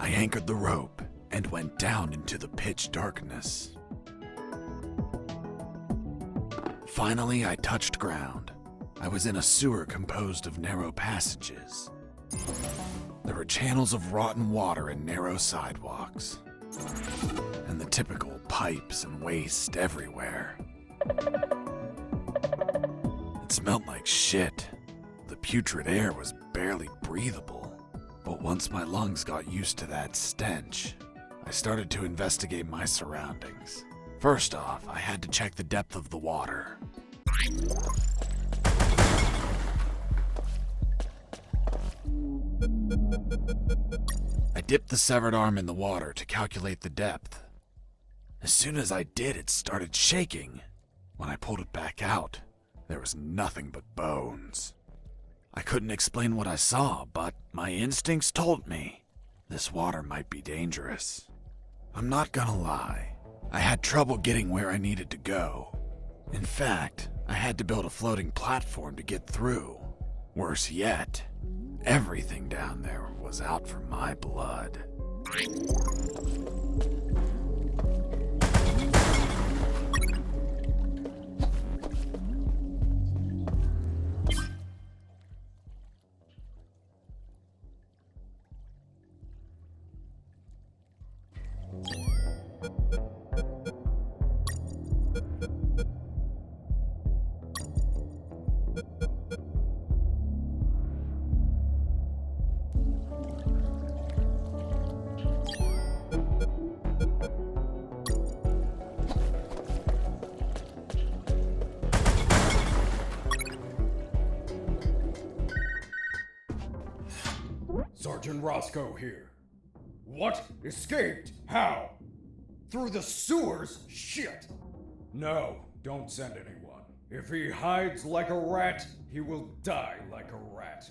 I anchored the rope and went down into the pitch darkness. Finally, I touched ground. I was in a sewer composed of narrow passages. There were channels of rotten water and narrow sidewalks, and the typical pipes and waste everywhere. It smelled like shit. The putrid air was barely breathable, but once my lungs got used to that stench, I started to investigate my surroundings. First off, I had to check the depth of the water. I dipped the severed arm in the water to calculate the depth. As soon as I did, it started shaking. When I pulled it back out, there was nothing but bones. I couldn't explain what I saw, but my instincts told me this water might be dangerous. I'm not gonna lie, I had trouble getting where I needed to go. In fact, I had to build a floating platform to get through. Worse yet, everything down there was out for my blood. Sergeant Roscoe here. What? Escaped? How? Through the sewers? Shit! No, don't send anyone. If he hides like a rat, he will die like a rat.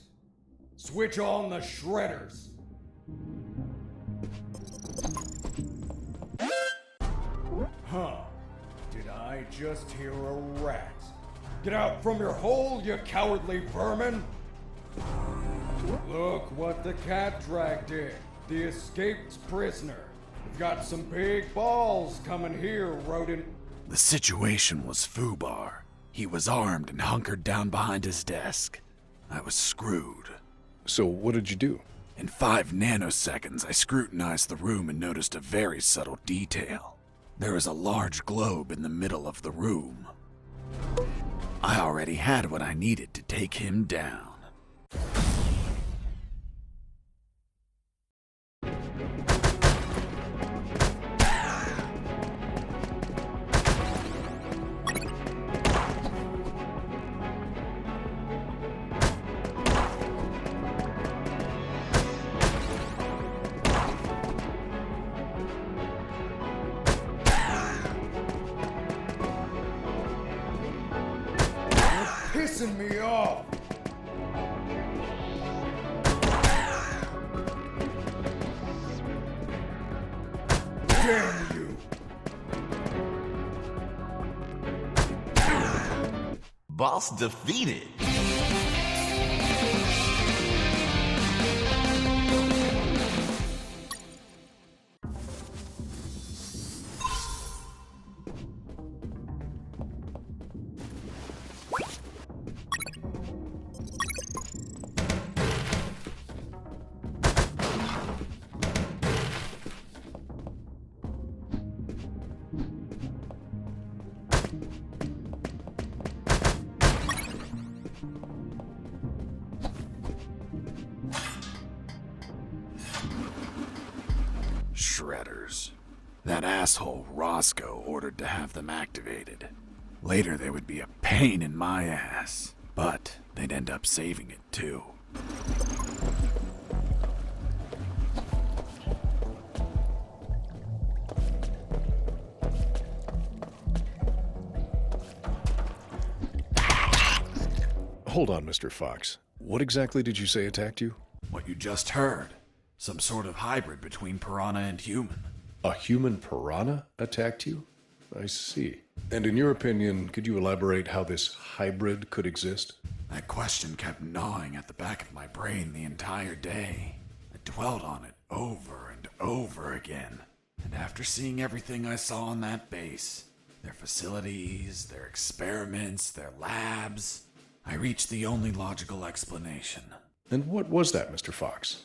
Switch on the shredders. Huh. Did I just hear a rat? Get out from your hole, you cowardly vermin! Look what the cat dragged in. The escaped prisoner. We've got some big balls coming here, rodent. The situation was foobar. He was armed and hunkered down behind his desk. I was screwed. So what did you do? In 5 nanoseconds, I scrutinized the room and noticed a very subtle detail. There was a large globe in the middle of the room. I already had what I needed to take him down. Pissing me off! Damn you! Boss defeated. Shredders. That asshole Roscoe ordered to have them activated. Later they would be a pain in my ass, but they'd end up saving it too. Hold on, Mr. Fox. What exactly did you say attacked you? What you just heard. Some sort of hybrid between piranha and human. A human piranha attacked you? I see. And in your opinion, could you elaborate how this hybrid could exist? That question kept gnawing at the back of my brain the entire day. I dwelled on it over and over again. And after seeing everything I saw on that base, their facilities, their experiments, their labs, I reached the only logical explanation. And what was that, Mr. Fox?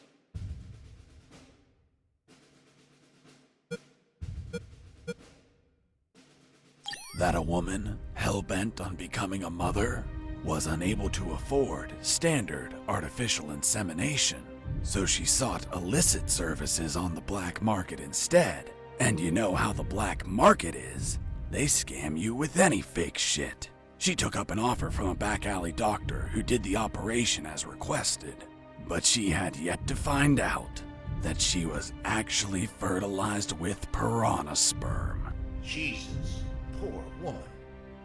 That a woman, hell-bent on becoming a mother, was unable to afford standard artificial insemination, so she sought illicit services on the black market instead. And you know how the black market is. They scam you with any fake shit. She took up an offer from a back alley doctor who did the operation as requested, but she had yet to find out that she was actually fertilized with piranha sperm. Jesus, poor woman.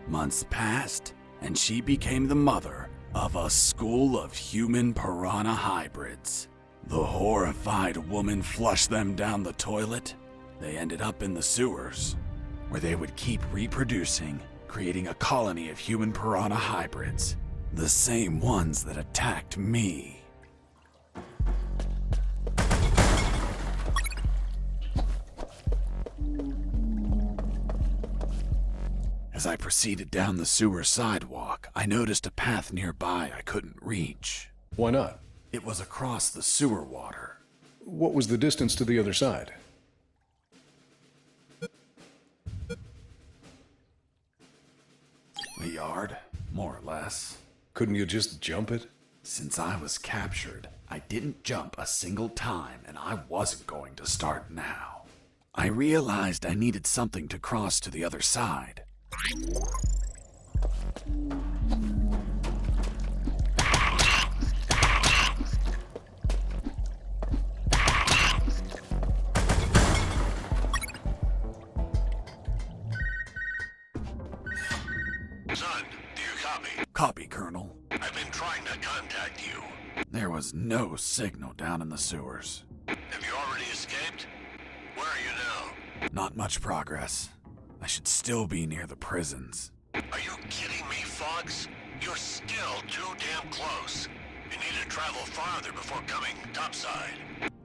Months passed, and she became the mother of a school of human piranha hybrids. The horrified woman flushed them down the toilet. They ended up in the sewers, where they would keep reproducing, creating a colony of human piranha hybrids, the same ones that attacked me. As I proceeded down the sewer sidewalk, I noticed a path nearby I couldn't reach. Why not? It was across the sewer water. What was the distance to the other side? A yard, more or less. Couldn't you just jump it? Since I was captured, I didn't jump a single time, and I wasn't going to start now. I realized I needed something to cross to the other side. Son, do you copy? Copy, Colonel. I've been trying to contact you. There was no signal down in the sewers. Have you already escaped? Where are you now? Not much progress. I should still be near the prisons. Are you kidding me, Fox? You're still too damn close. You need to travel farther before coming topside.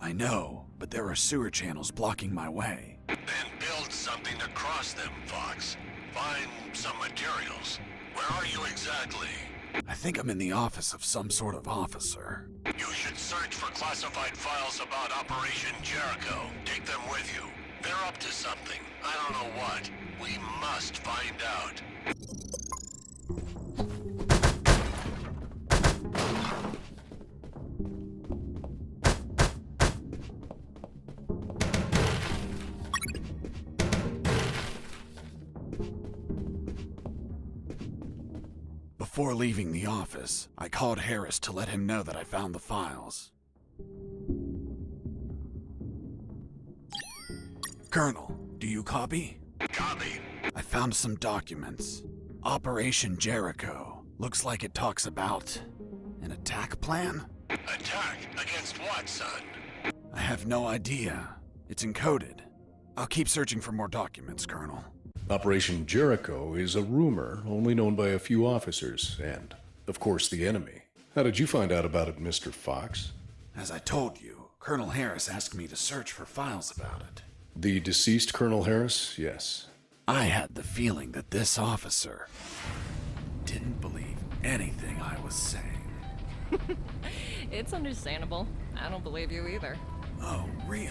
I know, but there are sewer channels blocking my way. Then build something to cross them, Fox. Find some materials. Where are you exactly? I think I'm in the office of some sort of officer. You should search for classified files about Operation Jericho. Take them with you. They're up to something. I don't know what. We must find out. Before leaving the office, I called Harris to let him know that I found the files. Colonel, do you copy? Copy. I found some documents. Operation Jericho. Looks like it talks about an attack plan? Attack? Against what, son? I have no idea. It's encoded. I'll keep searching for more documents, Colonel. Operation Jericho is a rumor only known by a few officers and, of course, the enemy. How did you find out about it, Mr. Fox? As I told you, Colonel Harris asked me to search for files about it. The deceased Colonel Harris? Yes. I had the feeling that this officer didn't believe anything I was saying. It's understandable. I don't believe you either. Oh, really?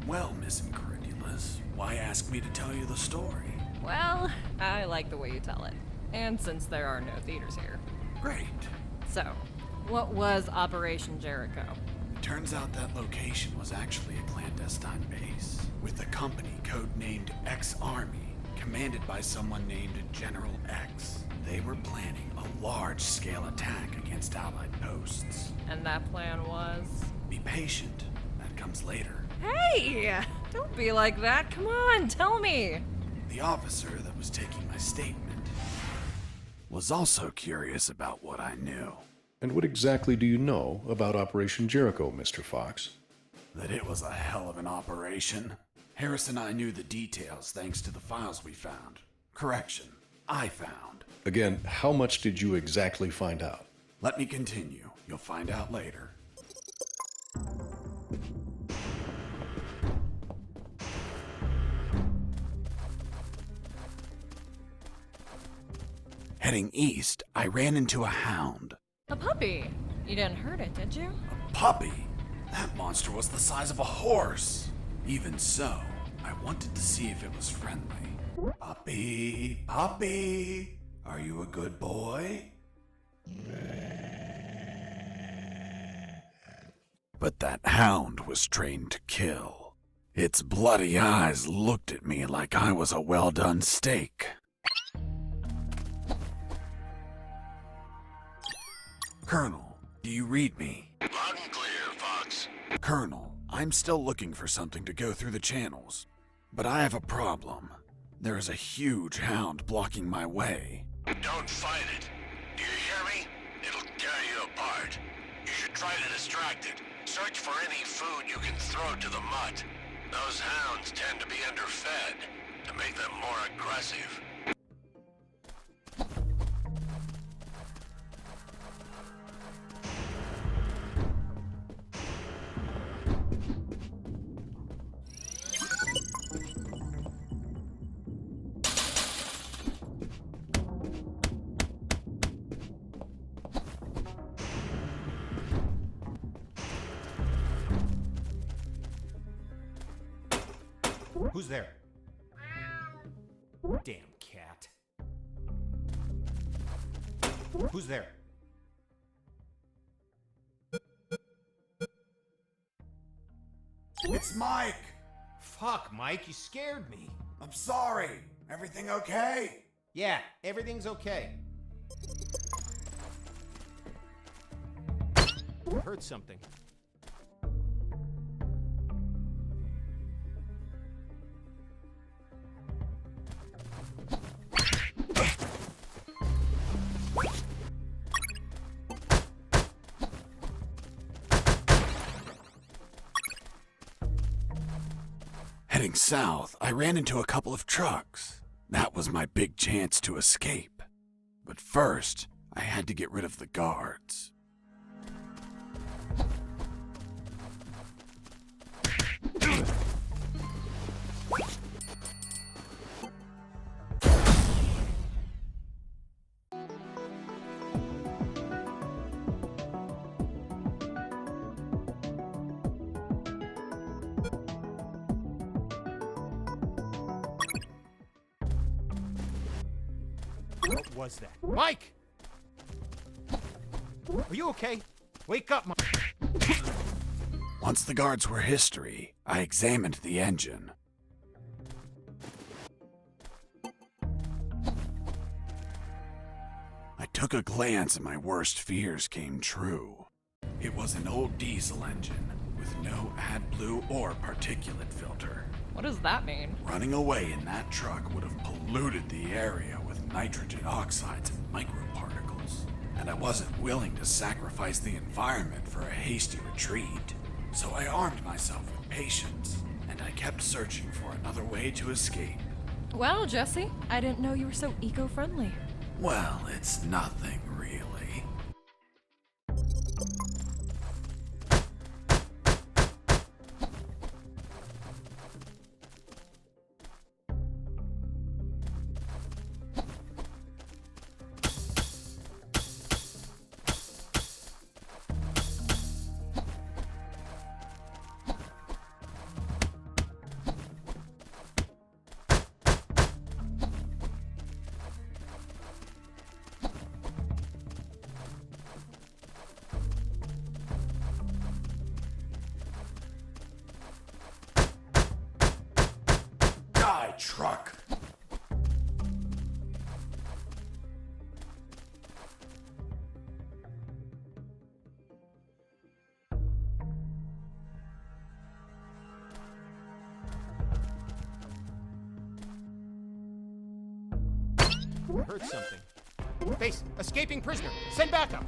Well, Miss Incredulous, why ask me to tell you the story? Well, I like the way you tell it. And since there are no theaters here. Great. So, what was Operation Jericho? It turns out that location was actually a clandestine base, with a company codenamed X-Army, commanded by someone named General X. They were planning a large-scale attack against Allied posts. And that plan was? Be patient. That comes later. Hey! Don't be like that. Come on, tell me. The officer that was taking my statement was also curious about what I knew. And what exactly do you know about Operation Jericho, Mr. Fox? That it was a hell of an operation. Harris and I knew the details thanks to the files we found. Correction, I found. Again, how much did you exactly find out? Let me continue. You'll find out later. Heading east, I ran into a hound. A puppy. You didn't hurt it, did you? A puppy? That monster was the size of a horse. Even so, I wanted to see if it was friendly. Puppy, puppy, are you a good boy? But that hound was trained to kill. Its bloody eyes looked at me like I was a well-done steak. Colonel, do you read me? Loud and clear, Fox. Colonel, I'm still looking for something to go through the channels. But I have a problem. There is a huge hound blocking my way. Don't fight it. Do you hear me? It'll tear you apart. You should try to distract it. Search for any food you can throw to the mutt. Those hounds tend to be underfed to make them more aggressive. Who's there? Damn cat. Who's there? It's Mike! Fuck, Mike, you scared me. I'm sorry. Everything okay? Yeah, everything's okay. I heard something. Heading south, I ran into a couple of trucks. That was my big chance to escape. But first, I had to get rid of the guards. What was that? Mike! Are you okay? Wake up, Mike. Once the guards were history, I examined the engine. I took a glance and my worst fears came true. It was an old diesel engine with no AdBlue or particulate filter. What does that mean? Running away in that truck would have polluted the area with nitrogen oxides and microparticles. And I wasn't willing to sacrifice the environment for a hasty retreat. So I armed myself with patience, and I kept searching for another way to escape. Well, Jesse, I didn't know you were so eco-friendly. Well, it's nothing really. Truck. I heard something. Base, escaping prisoner. Send backup.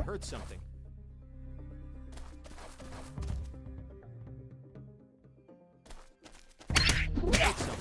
Heard something. Heard something.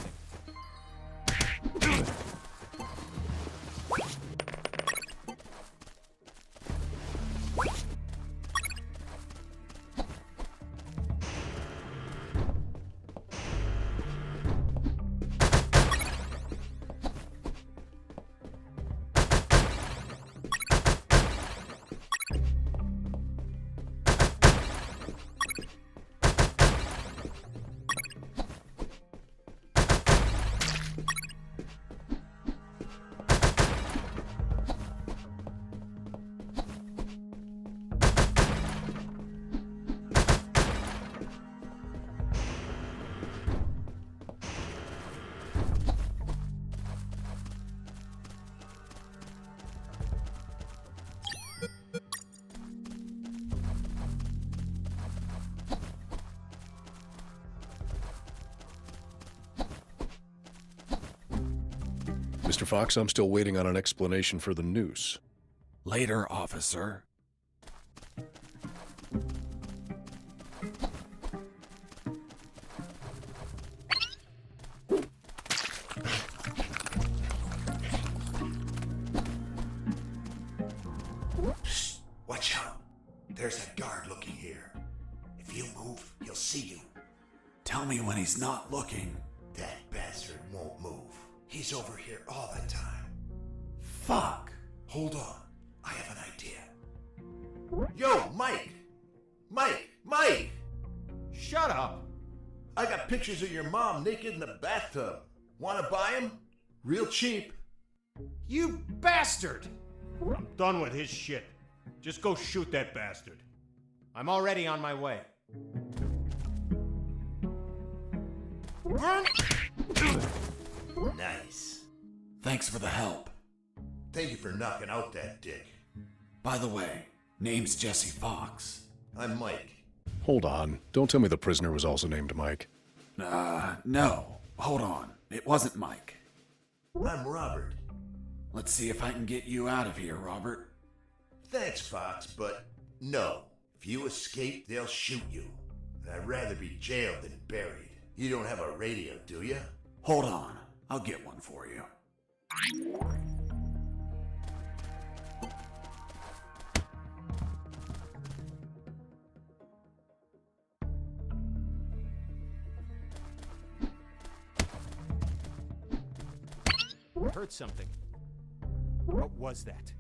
Mr. Fox, I'm still waiting on an explanation for the noose. Later, officer. Shh, watch out. There's a guard looking here. If you move, he'll see you. Tell me when he's not looking. That bastard won't move. He's over here all the time. Fuck. Hold on. I have an idea. Yo, Mike! Mike! Shut up! I got pictures of your mom naked in the bathtub. Wanna buy them? Real cheap. You bastard! I'm done with his shit. Just go shoot that bastard. I'm already on my way. Nice. Thanks for the help. Thank you for knocking out that dick. By the way, name's Jesse Fox. I'm Mike. Hold on. Don't tell me the prisoner was also named Mike. No. Hold on. It wasn't Mike. I'm Robert. Let's see if I can get you out of here, Robert. Thanks, Fox, but no. If you escape, they'll shoot you. And I'd rather be jailed than buried. You don't have a radio, do you? Hold on. I'll get one for you. Heard something. What was that?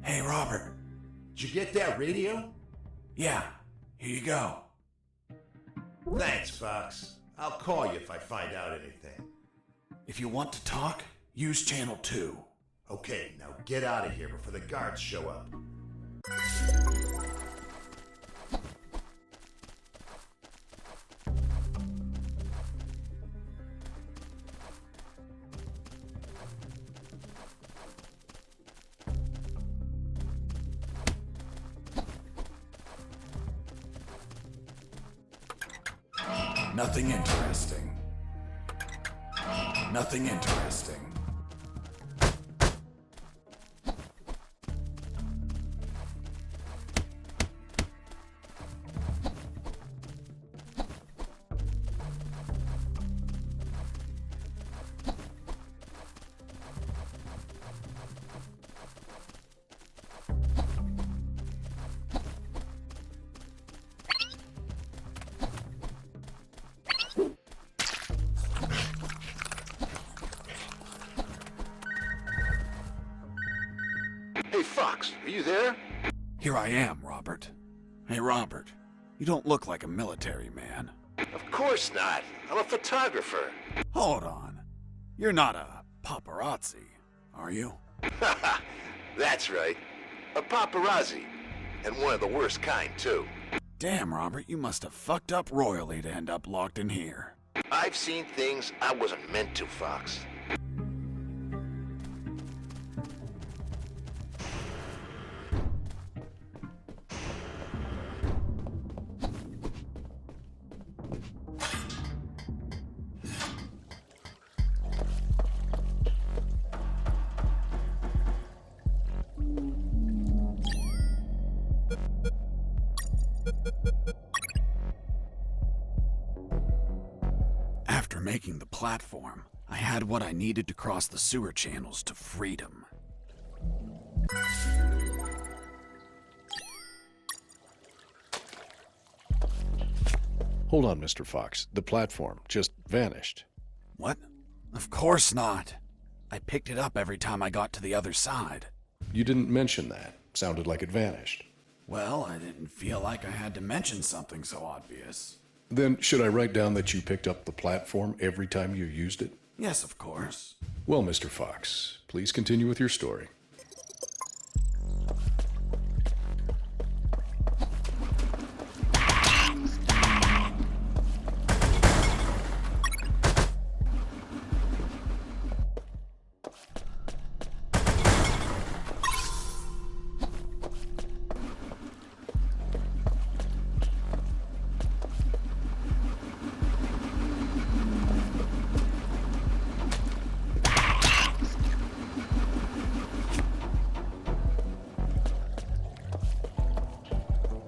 Hey, Robert. Did you get that radio? Yeah, here you go. Thanks, Fox. I'll call you if I find out anything. If you want to talk, use channel 2. Okay, now get out of here before the guards show up. Nothing interesting. Nothing interesting. Fox, are you there? Here I am, Robert. Hey, Robert, you don't look like a military man. Of course not. I'm a photographer. Hold on. You're not a paparazzi, are you? That's right. A paparazzi. And one of the worst kind, too. Damn, Robert, you must have fucked up royally to end up locked in here. I've seen things I wasn't meant to, Fox. After making the platform, I had what I needed to cross the sewer channels to freedom. Hold on, Mr. Fox. The platform just vanished. What? Of course not. I picked it up every time I got to the other side. You didn't mention that. Sounded like it vanished. Well, I didn't feel like I had to mention something so obvious. Then should I write down that you picked up the platform every time you used it? Yes, of course. Well, Mr. Fox, please continue with your story.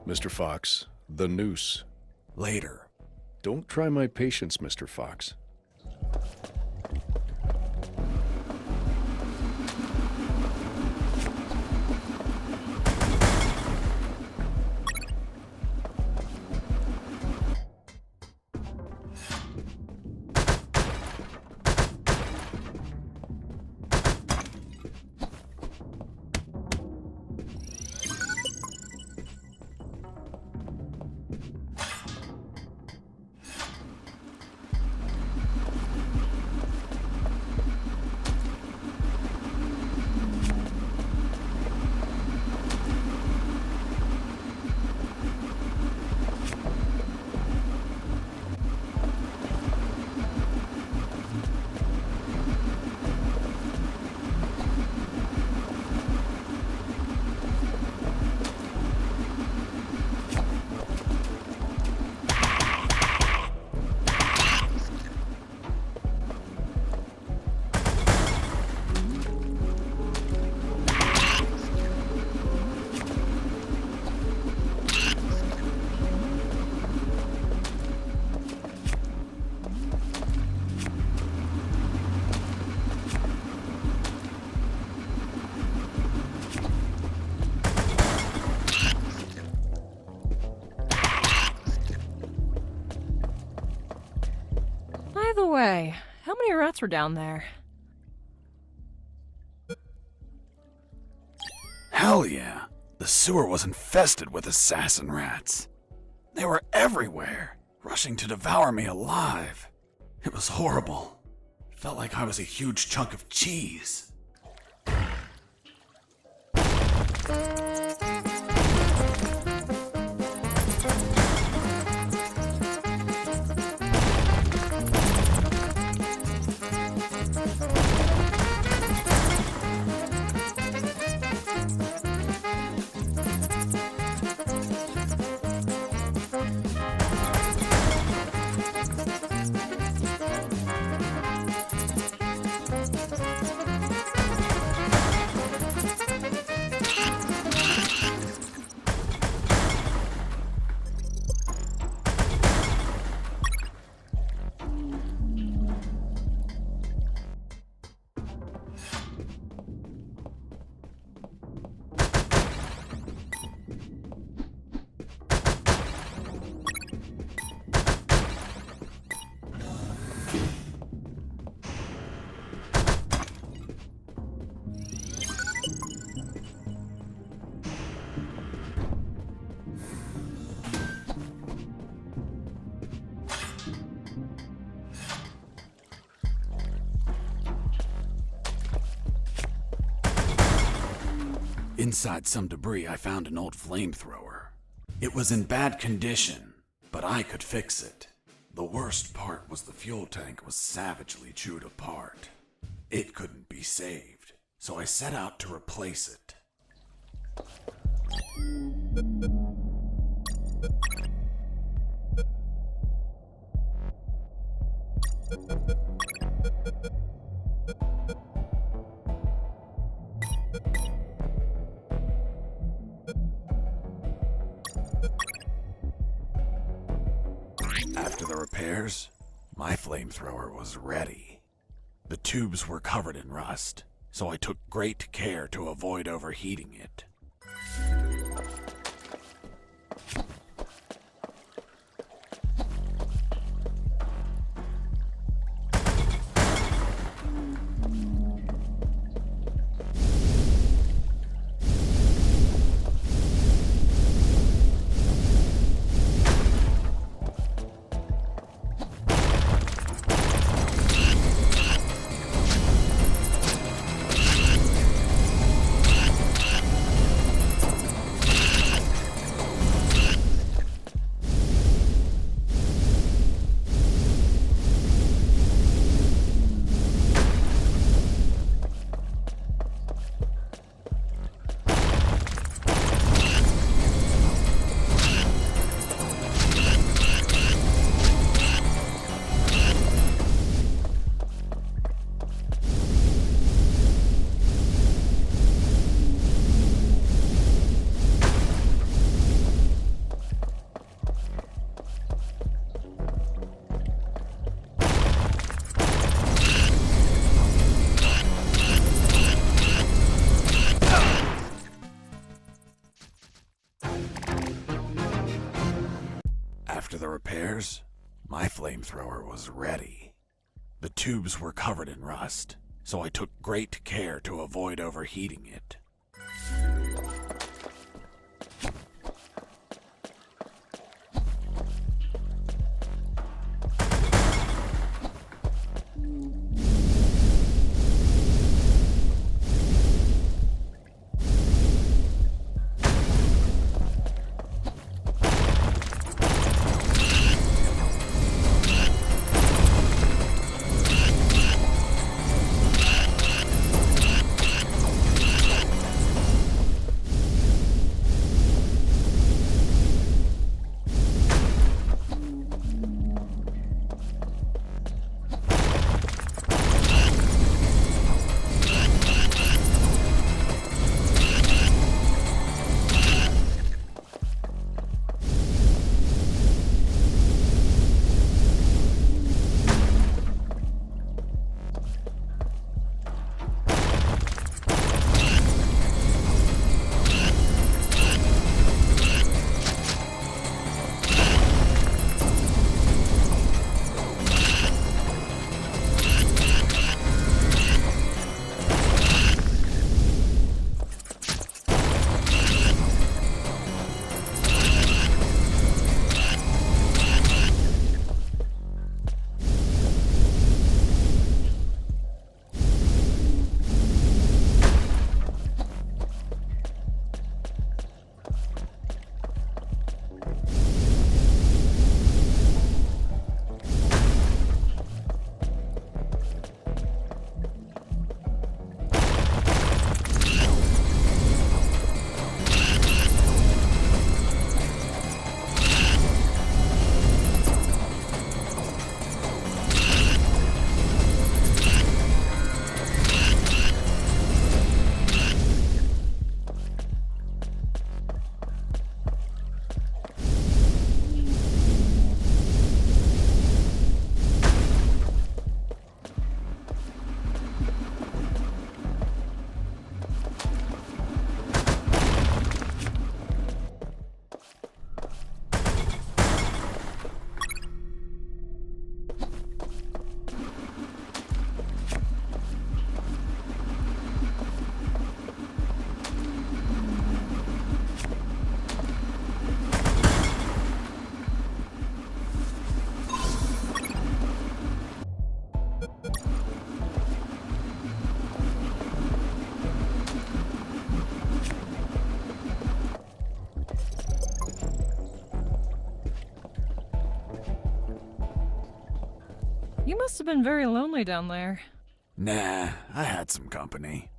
Mr. Fox, the noose. Later. Don't try my patience, Mr. Fox. By the way, how many rats were down there? Hell yeah. The sewer was infested with assassin rats. They were everywhere, rushing to devour me alive. It was horrible. It felt like I was a huge chunk of cheese. Inside some debris, I found an old flamethrower. It was in bad condition, but I could fix it. The worst part was the fuel tank was savagely chewed apart. It couldn't be saved, so I set out to replace it. After the repairs, my flamethrower was ready. The tubes were covered in rust, so I took great care to avoid overheating it. After the repairs, my flamethrower was ready. The tubes were covered in rust, so I took great care to avoid overheating it. You must have been very lonely down there. Nah, I had some company.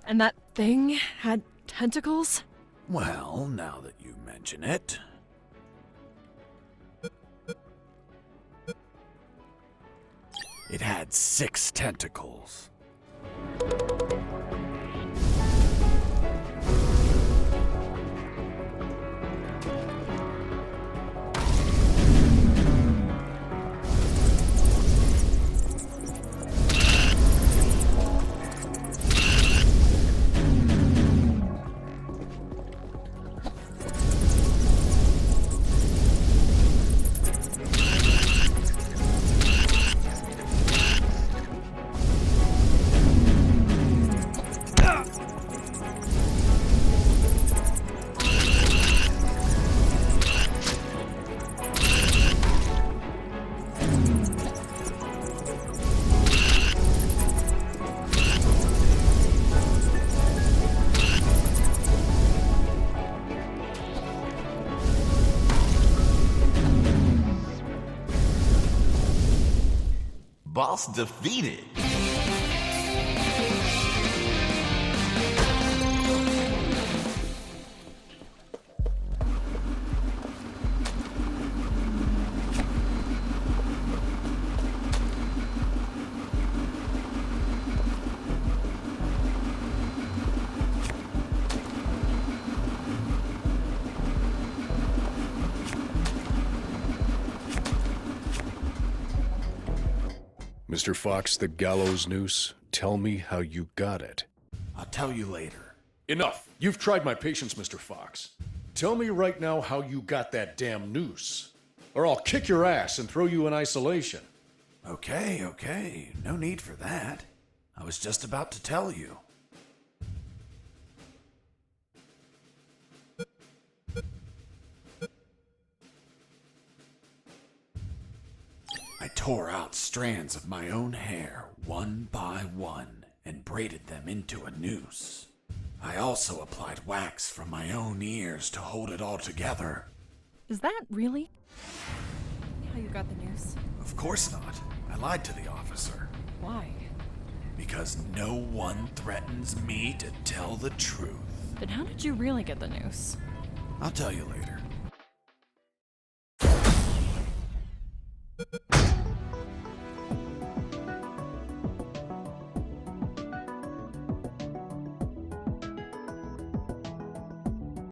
And that thing had tentacles? Well, now that you mention it. It had 6 tentacles. Boss defeated. Mr. Fox, the gallows noose, tell me how you got it. I'll tell you later. Enough! You've tried my patience, Mr. Fox. Tell me right now how you got that damn noose, or I'll kick your ass and throw you in isolation. Okay. No need for that. I was just about to tell you. I tore out strands of my own hair, one by one, and braided them into a noose. I also applied wax from my own ears to hold it all together. Is that really how you got the noose? Of course not. I lied to the officer. Why? Because no one threatens me to tell the truth. Then how did you really get the noose? I'll tell you later.